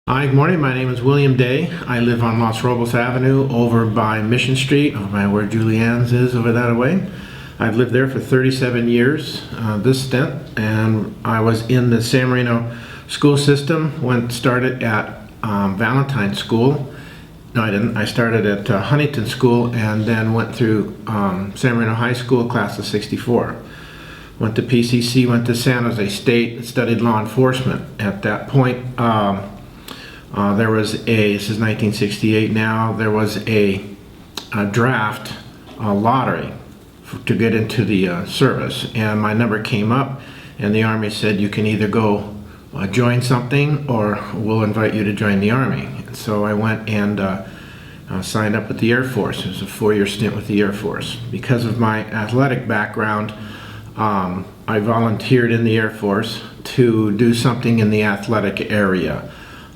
Hi, good morning. My name is William Day. I live on Los Robles Avenue over by Mission Street, over by where Julianne's is over that way. I've lived there for 37 years, this stint, and I was in the San Marino school system. Started at Valentine School. No, I didn't. I started at Huntington School and then went through San Marino High School, class of 64. Went to PCC, went to San Jose State, studied law enforcement. At that point, there was this is 1968 now, there was a draft, lottery to get into the service. And my number came up and the Army said, you can either go join something or we'll invite you to join the Army. And so I went and signed up with the Air Force. It was a 4-year stint with the Air Force. Because of my athletic background, I volunteered in the Air Force to do something in the athletic area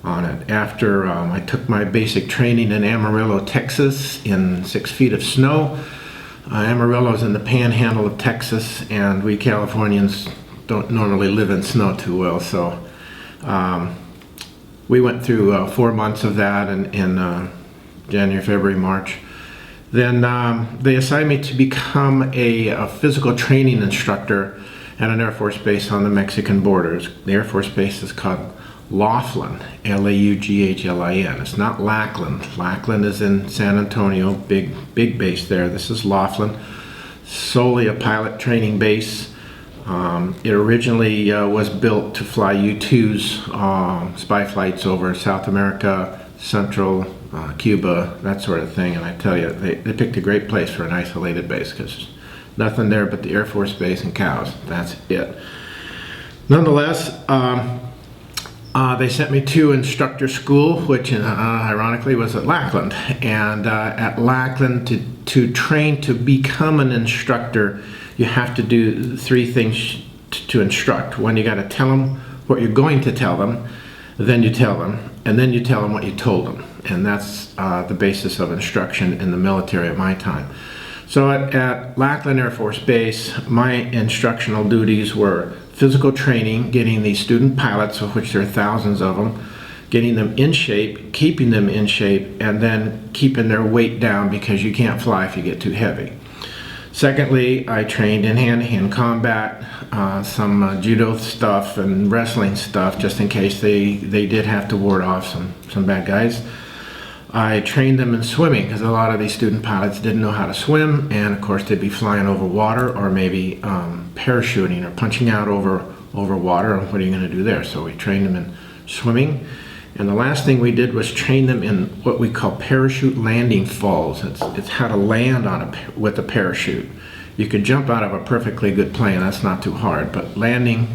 on it. After I took my basic training in Amarillo, Texas, in 6 feet of snow. Amarillo's in the panhandle of Texas, and we Californians don't normally live in snow too well, so we went through 4 months of that in January, February, March. Then they assigned me to become a physical training instructor at an Air Force base on the Mexican borders. The Air Force base is called Laughlin, L-A-U-G-H-L-I-N. It's not Lackland. Lackland is in San Antonio, big base there. This is Laughlin, solely a pilot training base. It originally was built to fly U-2s, spy flights over South America, Central, Cuba, that sort of thing. And I tell you, they picked a great place for an isolated base because there's nothing there but the Air Force base and cows. That's it. Nonetheless, they sent me to instructor school, which ironically was at Lackland. And at Lackland, to train to become an instructor, you have to do 3 things to instruct. One, you got to tell them what you're going to tell them, then you tell them, and then you tell them what you told them. And that's the basis of instruction in the military at my time. So at Lackland Air Force Base, my instructional duties were physical training, getting these student pilots, of which there are thousands of them, getting them in shape, keeping them in shape, and then keeping their weight down because you can't fly if you get too heavy. Secondly, I trained in hand-to-hand combat, some judo stuff and wrestling stuff, just in case they did have to ward off some bad guys. I trained them in swimming because a lot of these student pilots didn't know how to swim, and of course they'd be flying over water or maybe parachuting or punching out over water, and what are you going to do there? So we trained them in swimming. And the last thing we did was train them in what we call parachute landing falls. It's how to land with a parachute. You could jump out of a perfectly good plane, that's not too hard, but landing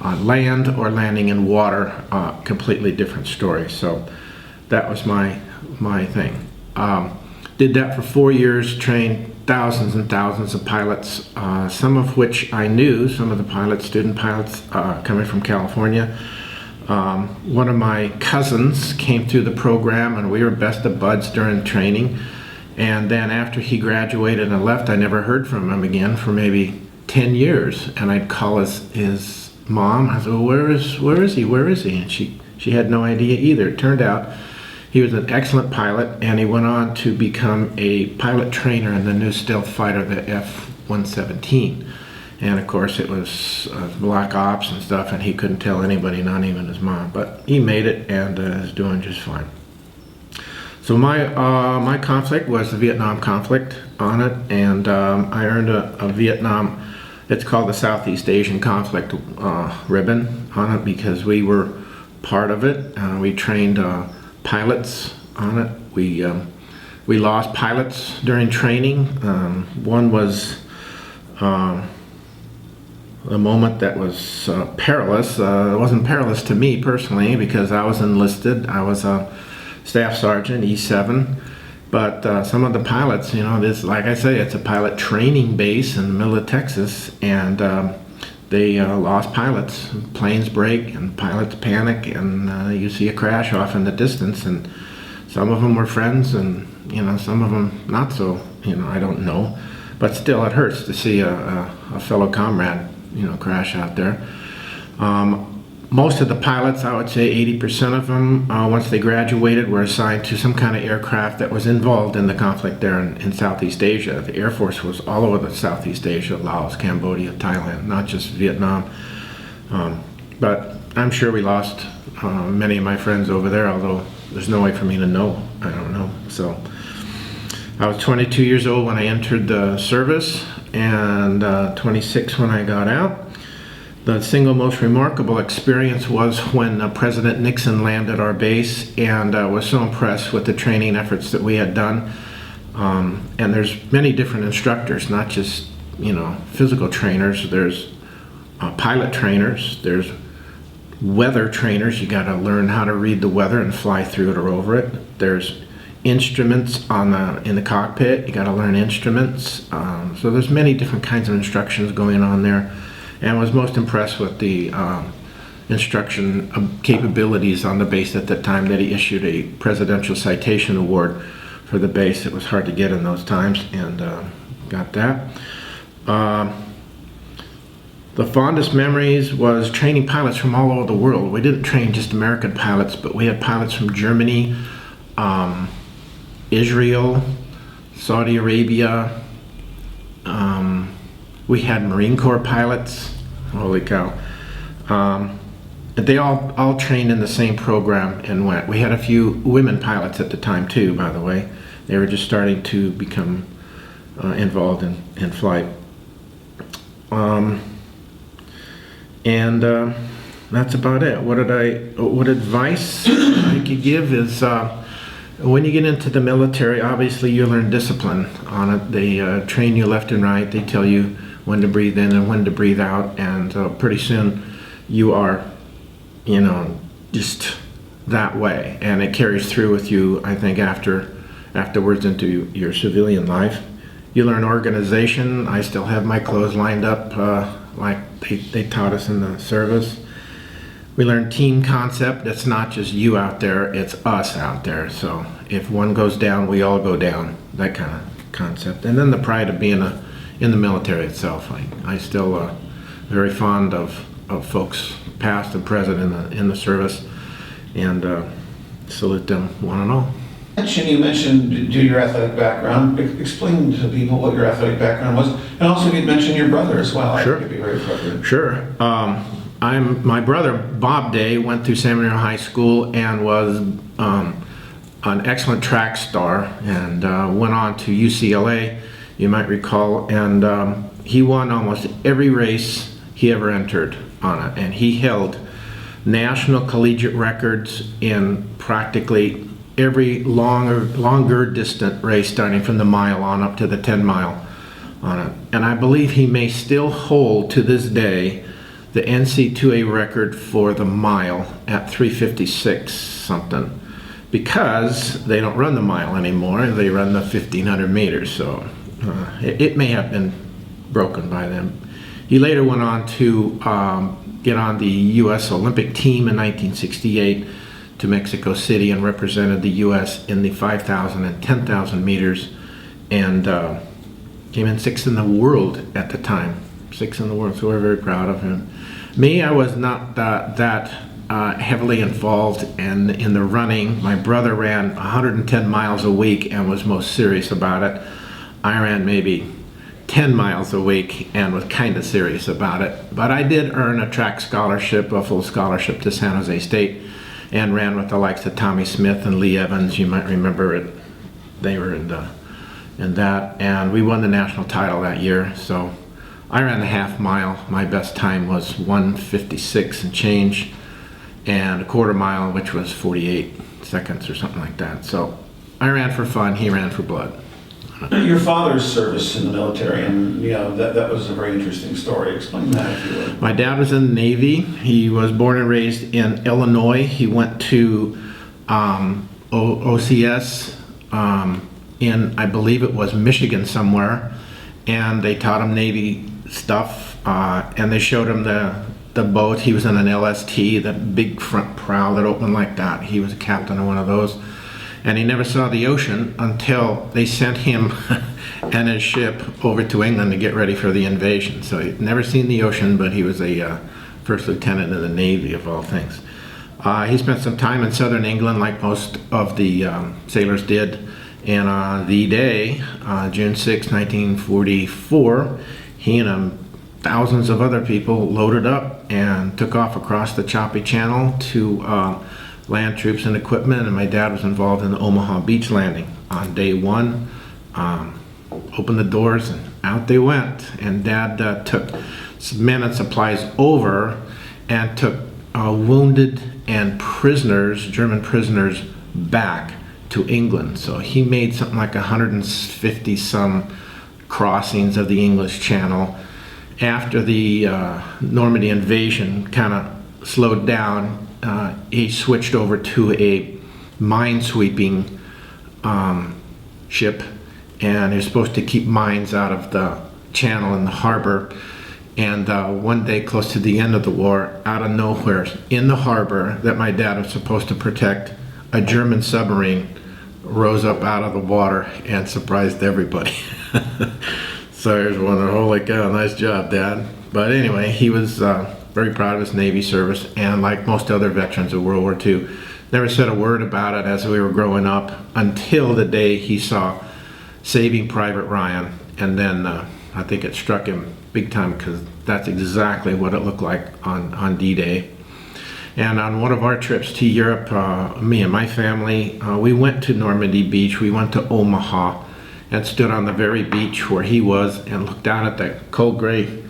on land or landing in water, completely different story. So that was my thing. Did that for 4 years, trained thousands and thousands of pilots, some of which I knew, some of the student pilots coming from California. One of my cousins came through the program and we were best of buds during training. And then after he graduated and left, I never heard from him again for maybe 10 years. And I'd call his mom. I said, well, where is he? And she had no idea either. It turned out he was an excellent pilot, and he went on to become a pilot trainer in the new stealth fighter, the F-117. And of course it was black ops and stuff, and he couldn't tell anybody, not even his mom. But he made it and is doing just fine. So my conflict was the Vietnam conflict on it, and I earned a Vietnam, it's called the Southeast Asian Conflict ribbon on it because we were part of it. We trained pilots on it. We lost pilots during training. One was a moment that was perilous. It wasn't perilous to me personally because I was enlisted. I was a staff sergeant, E7. But some of the pilots, this, like I say, it's a pilot training base in the middle of Texas, and they lost pilots. Planes break and pilots panic, and you see a crash off in the distance, and some of them were friends and some of them not so, I don't know, but still it hurts to see a fellow comrade crash out there. most of the pilots, I would say 80% of them, once they graduated, were assigned to some kind of aircraft that was involved in the conflict there in Southeast Asia. The Air Force was all over the Southeast Asia, Laos, Cambodia, Thailand, not just Vietnam. But I'm sure we lost many of my friends over there, although there's no way for me to know. I don't know. So I was 22 years old when I entered the service, and 26 when I got out. The single most remarkable experience was when President Nixon landed our base, and was so impressed with the training efforts that we had done. And there's many different instructors, not just, physical trainers. There's pilot trainers, there's weather trainers. You got to learn how to read the weather and fly through it or over it. There's instruments in the cockpit. You got to learn instruments. So there's many different kinds of instructions going on there. And was most impressed with the instruction capabilities on the base at that time, that he issued a Presidential Citation Award for the base. It was hard to get in those times, and got that. The fondest memories was training pilots from all over the world. We didn't train just American pilots, but we had pilots from Germany, Israel, Saudi Arabia. We had Marine Corps pilots. Holy cow. They all trained in the same program and went. We had a few women pilots at the time too, by the way. They were just starting to become involved in flight. And that's about it. What advice I could give is, when you get into the military, obviously you learn discipline on it. They train you left and right. They tell you when to breathe in and when to breathe out, and pretty soon you are, just that way, and it carries through with you, I think, afterwards into your civilian life. You learn organization. I still have my clothes lined up like they taught us in the service. We learn team concept. It's not just you out there, it's us out there. So if one goes down, we all go down, that kind of concept. And then the pride of being in the military itself. I still very fond of folks past and present in the service, and salute them one and all. You mentioned due to your athletic background. Explain to people what your athletic background was, and also you mentioned your brother as well. Sure. I think it'd be very appropriate. Sure. My brother Bob Day went through San Marino High School and was an excellent track star, and went on to UCLA, you might recall, and he won almost every race he ever entered on it, and he held national collegiate records in practically every longer distant race, starting from the mile on up to the 10 mile on it. And I believe he may still hold to this day the NC2A record for the mile at 3:56 something, because they don't run the mile anymore, they run the 1500 meters. So it may have been broken by them. He later went on to get on the U.S. Olympic team in 1968 to Mexico City, and represented the U.S. in the 5,000 and 10,000 meters, and came in 6th in the world at the time. 6th in the world, so we're very proud of him. Me, I was not that heavily involved in the running. My brother ran 110 miles a week and was most serious about it. I ran maybe 10 miles a week and was kind of serious about it. But I did earn a track scholarship, a full scholarship to San Jose State, and ran with the likes of Tommy Smith and Lee Evans. You might remember it. They were in that, and we won the national title that year. So I ran the half mile. My best time was 1:56 and change, and a quarter mile, which was 48 seconds or something like that. So I ran for fun, he ran for blood. Your father's service in the military, and that was a very interesting story. Explain that, if you would. My dad was in the Navy. He was born and raised in Illinois. He went to OCS in, I believe it was Michigan somewhere, and they taught him Navy stuff, and they showed him the boat. He was in an LST, that big front prow that opened like that. He was a captain of one of those. And he never saw the ocean until they sent him and his ship over to England to get ready for the invasion. So he'd never seen the ocean, but he was a first lieutenant in the Navy, of all things. He spent some time in southern England, like most of the sailors did. And on the day, June 6, 1944, he and thousands of other people loaded up and took off across the choppy channel to land troops and equipment. And my dad was involved in the Omaha beach landing on day one. Opened the doors and out they went. And Dad took some men and supplies over and took wounded and prisoners, German prisoners, back to England. So he made something like 150 some crossings of the English Channel. After the Normandy invasion kind of slowed down, he switched over to a minesweeping ship, and he was supposed to keep mines out of the channel in the harbor. And one day, close to the end of the war, out of nowhere, in the harbor that my dad was supposed to protect, a German submarine rose up out of the water and surprised everybody. So I was wondering, holy cow, nice job, Dad. But anyway, he was very proud of his Navy service, and like most other veterans of World War II, never said a word about it as we were growing up until the day he saw Saving Private Ryan. And then I think it struck him big time, because that's exactly what it looked like on D-Day. And on one of our trips to Europe, me and my family, we went to Normandy Beach. We went to Omaha and stood on the very beach where he was and looked down at that cold gray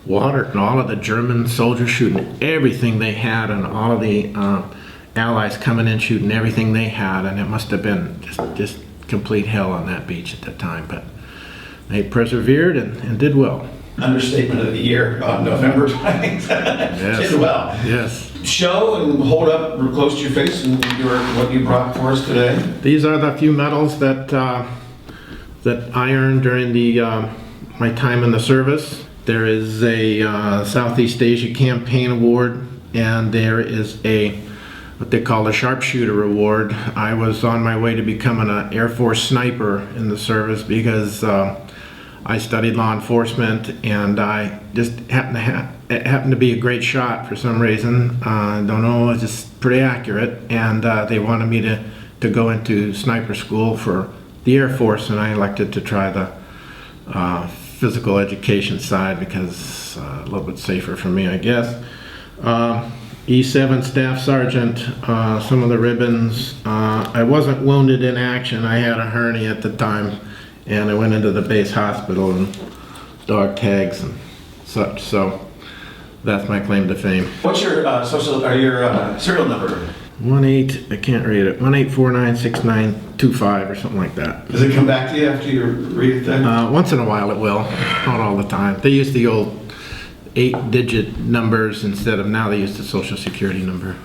water and all of the German soldiers shooting everything they had, and all of the Allies coming in shooting everything they had. And it must have been just complete hell on that beach at the time. But they persevered and did well. Understatement of the year on November 20th. Yes. Did well. Yes. Show and hold up real close to your face and what you brought for us today. These are the few medals that that I earned during the my time in the service. There is a Southeast Asia Campaign Award, and there is what they call a Sharpshooter Award. I was on my way to becoming an Air Force sniper in the service because I studied law enforcement, and I just it happened to be a great shot for some reason. I don't know, it's just pretty accurate, and they wanted me to go into sniper school for the Air Force, and I elected to try the physical education side because it's a little bit safer for me, I guess. E7 Staff Sergeant, some of the ribbons. I wasn't wounded in action. I had a hernia at the time, and I went into the base hospital and dog tags and such. So that's my claim to fame. What's your serial number? 18, I can't read it. 1849692 or something like that. Does it come back to you after you read it then? Once in a while it will, not all the time. They use the old 8-digit numbers instead of, now they use the Social Security number.